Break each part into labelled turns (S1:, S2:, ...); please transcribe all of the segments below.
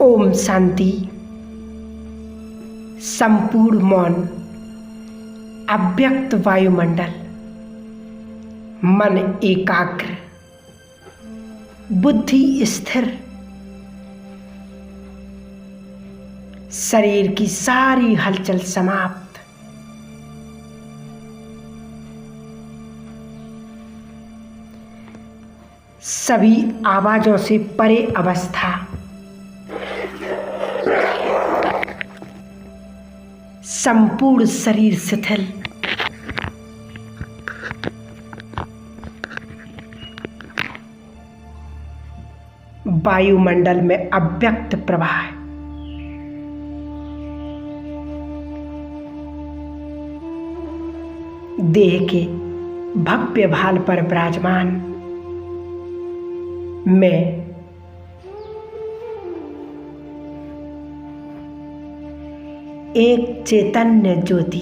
S1: ओम शांति। संपूर्ण मौन, अव्यक्त वायुमंडल, मन एकाग्र, बुद्धि स्थिर, शरीर की सारी हलचल समाप्त। सभी आवाजों से परे अवस्था, संपूर्ण शरीर शिथिल, वायुमंडल में अव्यक्त प्रवाह, देह के भव्य भाल पर विराजमान मैं एक चैतन्य ज्योति,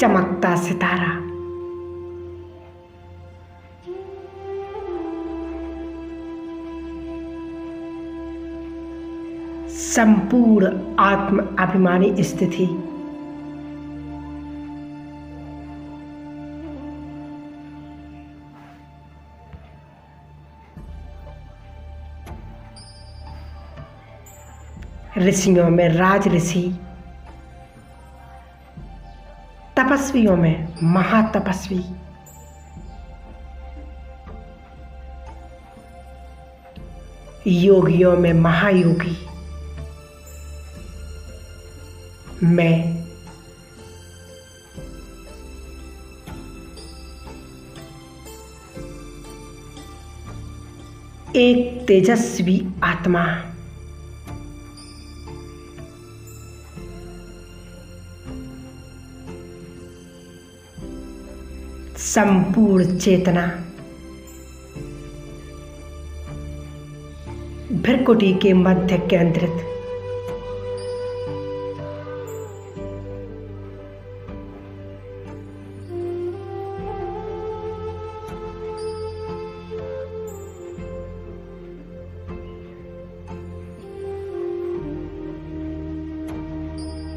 S1: चमकता सितारा, संपूर्ण आत्म अभिमानी स्थिति, ऋषियों में राज ऋषि, तपस्वियों में महातपस्वी, योगियों में महायोगी, मैं एक तेजस्वी आत्मा, संपूर्ण चेतना, भ्रकुटी के मध्य केंद्रित,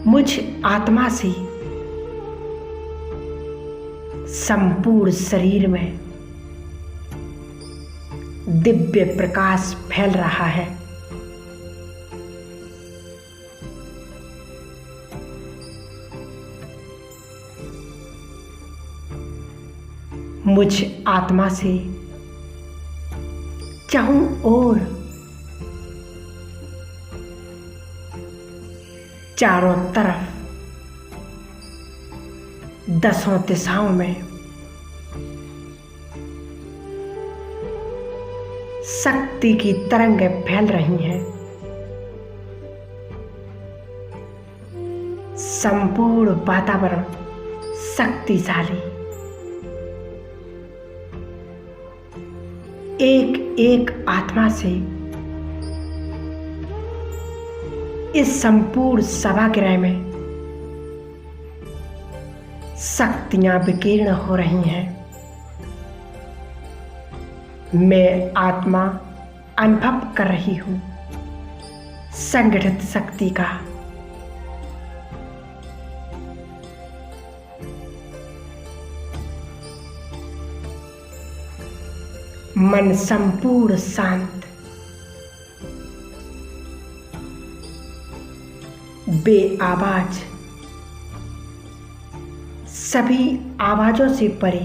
S1: मुझ आत्मा से संपूर्ण शरीर में दिव्य प्रकाश फैल रहा है। मुझ आत्मा से चाहूं ओर चारों तरफ दसों दिशाओं में शक्ति की तरंगें फैल रही हैं। संपूर्ण वातावरण शक्तिशाली, एक एक आत्मा से इस संपूर्ण सभागृह में शक्तियां विकीर्ण हो रही हैं। मैं आत्मा अनुभव कर रही हूं संगठित शक्ति का। मन संपूर्ण शांत, बेआवाज, सभी आवाजों से परे,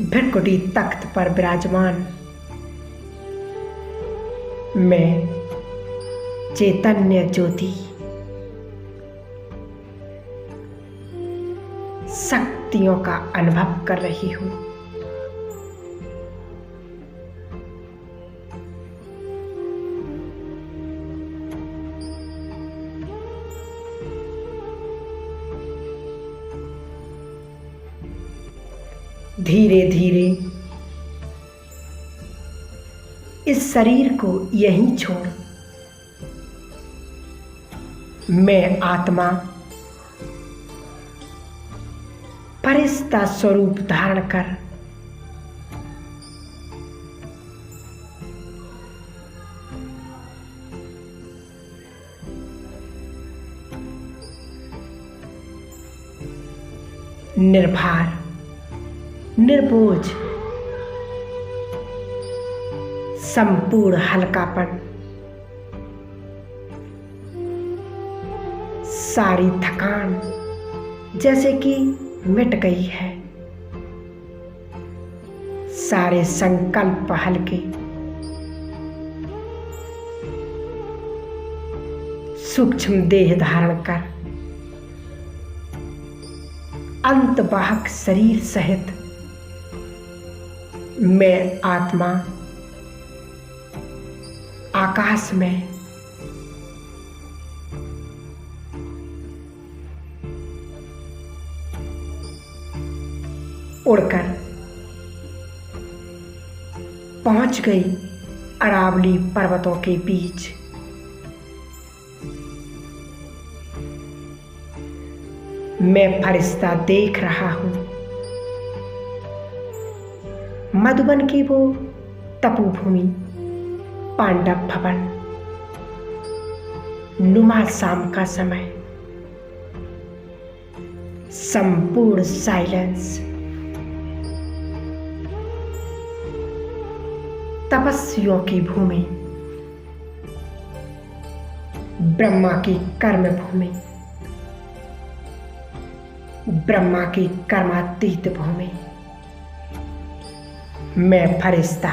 S1: भ्रकुटी तख्त पर विराजमान मैं चैतन्य ज्योति, शक्तियों का अनुभव कर रही हूं। धीरे धीरे इस शरीर को यहीं छोड़ मैं आत्मा फरिश्ता स्वरूप धारण कर निर्भर, निर्बोझ, संपूर्ण हल्कापन, सारी थकान जैसे कि मिट गई है, सारे संकल्प हल्के, सूक्ष्म देह धारण कर अंतवाहक शरीर सहित मैं आत्मा आकाश में उड़कर पहुंच गई अरावली पर्वतों के बीच। मैं फरिश्ता देख रहा हूं मधुबन की वो तपोभूमि, पांडव भवन, नुमा शाम का समय, संपूर्ण साइलेंस, तपस्वियों की भूमि, ब्रह्मा की कर्म भूमि, ब्रह्मा की कर्मातीत भूमि। मैं फरिश्ता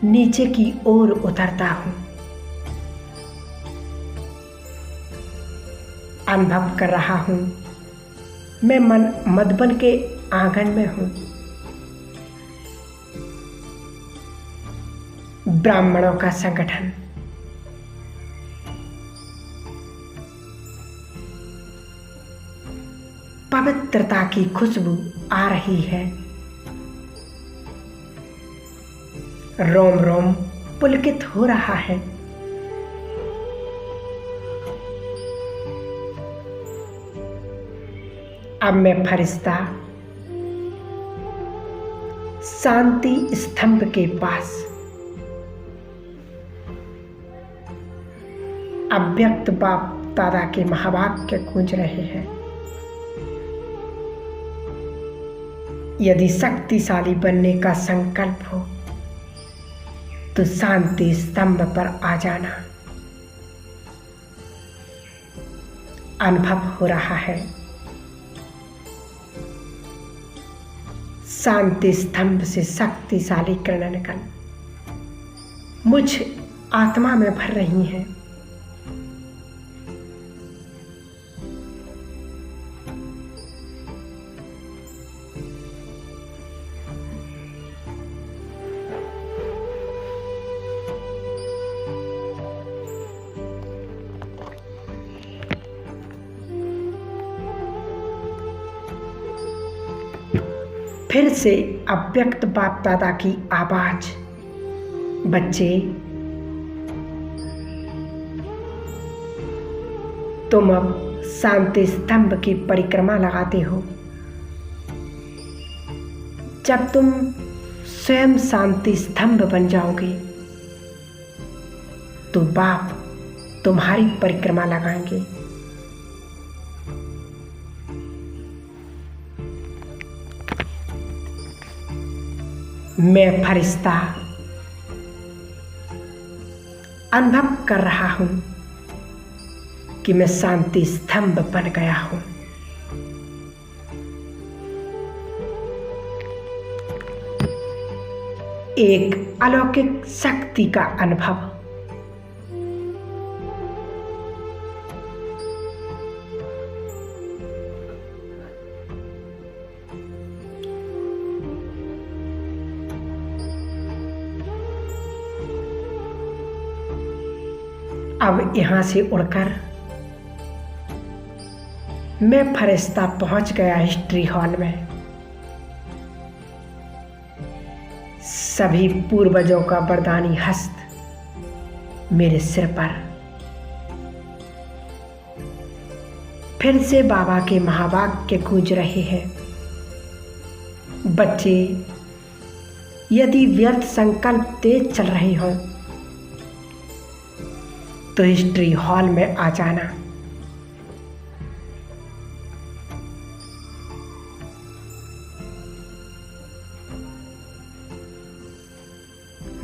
S1: नीचे की ओर उतरता हूं, अनुभव कर रहा हूं मैं मधुबन के आंगन में हूं। ब्राह्मणों का संगठन, पवित्रता की खुशबू आ रही है, रोम रोम पुलकित हो रहा है। अब मैं फरिश्ता शांति स्तंभ के पास अव्यक्त बाप दादा के महावाक्य गूंज रहे हैं। यदि शक्तिशाली बनने का संकल्प हो तो शांति स्तंभ पर आ जाना। अनुभव हो रहा है शांति स्तंभ से शक्तिशाली किरणें निकल मुझ आत्मा में भर रही हैं। फिर से अव्यक्त बाप दादा की आवाज, बच्चे तुम अब शांति स्तंभ की परिक्रमा लगाते हो। जब तुम स्वयं शांति स्तंभ बन जाओगे तो बाप तुम्हारी परिक्रमा लगाएंगे। मैं फरिश्ता अनुभव कर रहा हूं कि मैं शांति स्तंभ बन गया हूं। एक अलौकिक शक्ति का अनुभव। अब यहां से उड़कर मैं फरिश्ता पहुंच गया हिस्ट्री हॉल में। सभी पूर्वजों का वरदानी हस्त मेरे सिर पर फिर से बाबा के महावाक्य गूंज रहे हैं। बच्चे, यदि व्यर्थ संकल्प तेज चल रहे हों तो हिस्ट्री हॉल में आ जाना।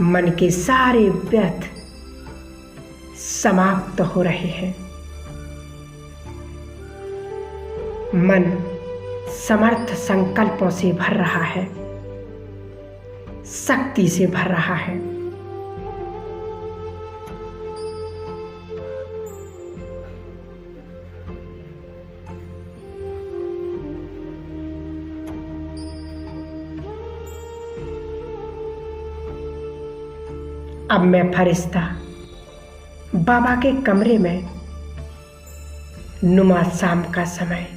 S1: मन के सारे व्यर्थ समाप्त हो रहे हैं। मन समर्थ संकल्पों से भर रहा है, शक्ति से भर रहा है। अब मैं फरिश्ता बाबा के कमरे में, नुमा शाम का समय,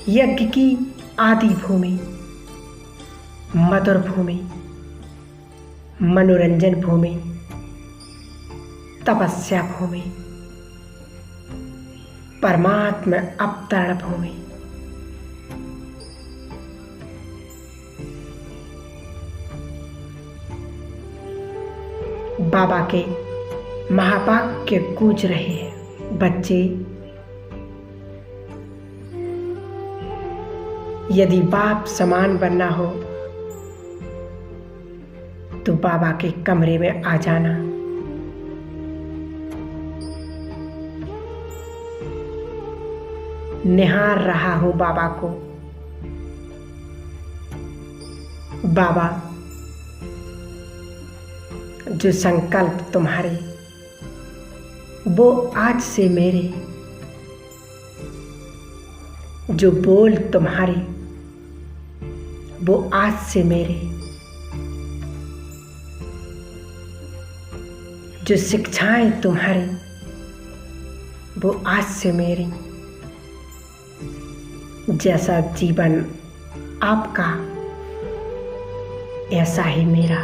S1: यज्ञ की आदि भूमि, मधुर भूमि, मनोरंजन भूमि, तपस्या भूमि, परमात्मा अवतरण भूमि, बाबा के महावाक्य गूंज रहे हैं। बच्चे, यदि बाप समान बनना हो तो बाबा के कमरे में आ जाना। निहार रहा हूं बाबा को। बाबा, जो संकल्प तुम्हारे वो आज से मेरे, जो बोल तुम्हारे वो आज से मेरे, जो शिक्षाएं तुम्हारी वो आज से मेरी। जैसा जीवन आपका ऐसा ही मेरा।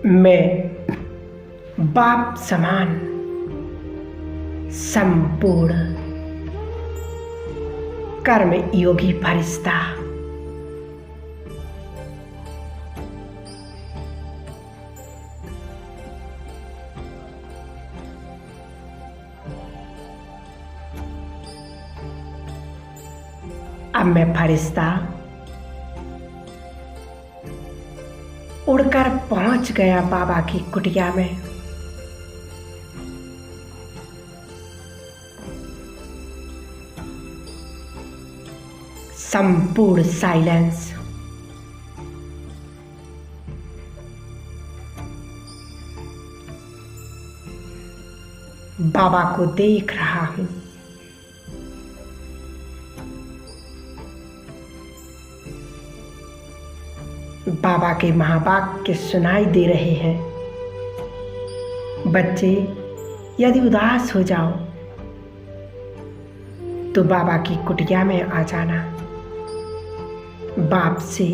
S1: मैं बाप समान संपूर्ण कर्म योगी फरिश्ता, अब मैं फरिश्ता उड़कर पहुंच गया बाबा की कुटिया में। संपूर्ण साइलेंस। बाबा को देख रहा हूं। बाबा के महावाक्य सुनाई दे रहे हैं। बच्चे, यदि उदास हो जाओ तो बाबा की कुटिया में आ जाना। बाप से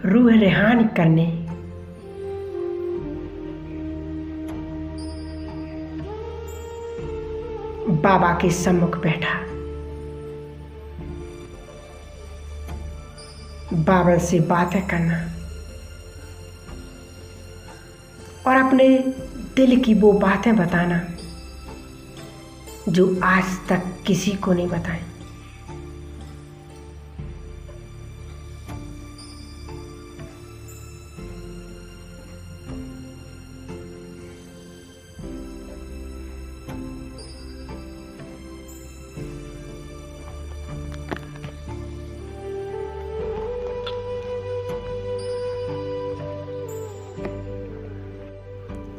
S1: रूह रेहान करने, बाबा के सम्मुख बैठा। बाबा से बातें करना और अपने दिल की वो बातें बताना जो आज तक किसी को नहीं बताई।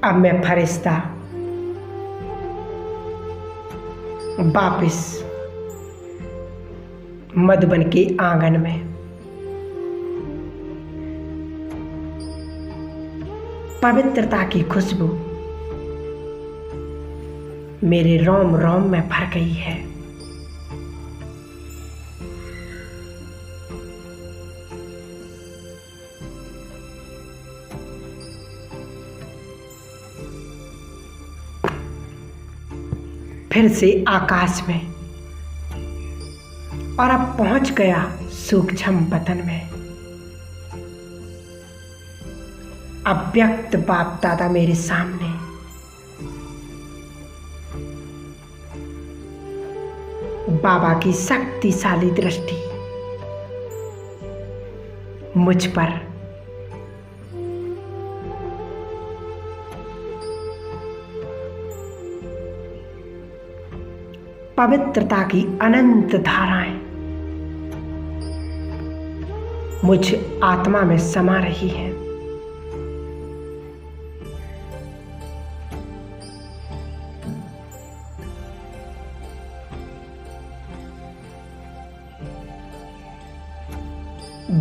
S1: अब मैं फरिश्ता वापिस मधुबन के आंगन में, पवित्रता की खुशबू मेरे रोम रोम में भर गई है। फिर से आकाश में और अब पहुंच गया सूक्ष्म वतन में। अव्यक्त बाप दादा मेरे सामने, बाबा की शक्तिशाली दृष्टि मुझ पर, पवित्रता की अनंत धाराएं मुझ आत्मा में समा रही हैं।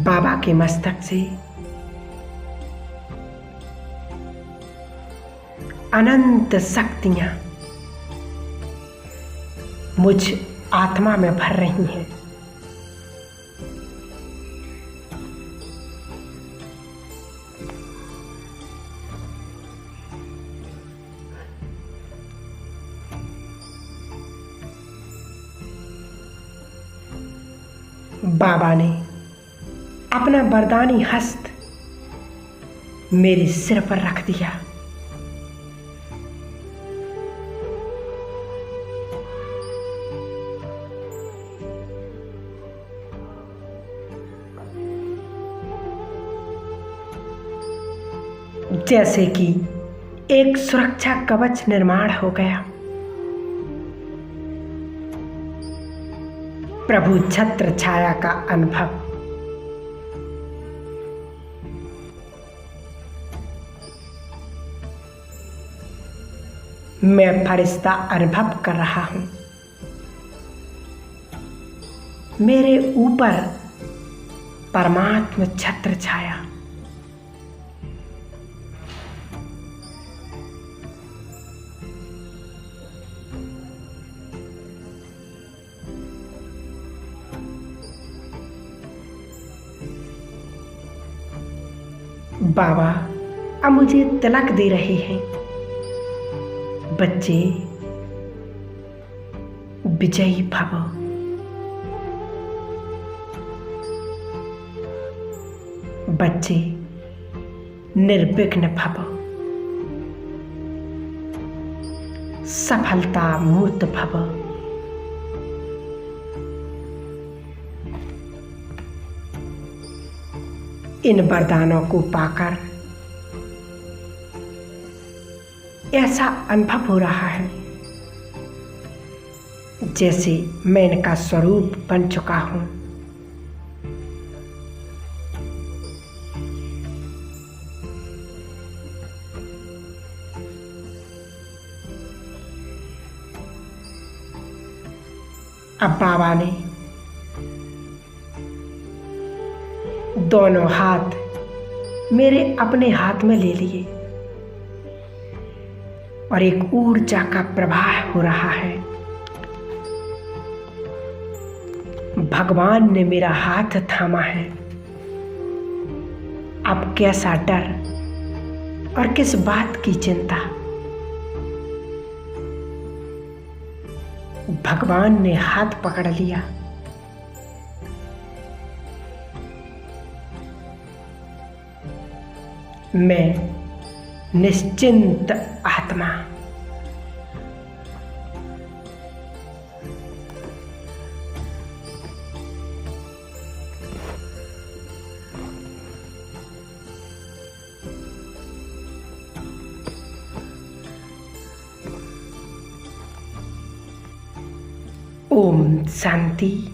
S1: बाबा के मस्तक से अनंत शक्तियां मुझ आत्मा में भर रही हैं। बाबा ने अपना वरदानी हस्त मेरे सिर पर रख दिया। जैसे कि एक सुरक्षा कवच निर्माण हो गया। प्रभु छत्र छाया का अनुभव मैं फरिश्ता अनुभव कर रहा हूं। मेरे ऊपर परमात्मा छत्र छाया। बाबा अब मुझे तिलक दे रहे हैं। बच्चे विजयी भव। बच्चे निर्विघ्न भव। सफलता मूर्त भव। इन वरदानों को पाकर ऐसा अनुभव हो रहा है जैसे मैं इनका स्वरूप बन चुका हूं। अब बाबा ने दोनों हाथ मेरे अपने हाथ में ले लिए और एक ऊर्जा का प्रवाह हो रहा है। भगवान ने मेरा हाथ थामा है। अब कैसा डर और किस बात की चिंता। भगवान ने हाथ पकड़ लिया। मैं निश्चिंत आत्मा। ओम शांति।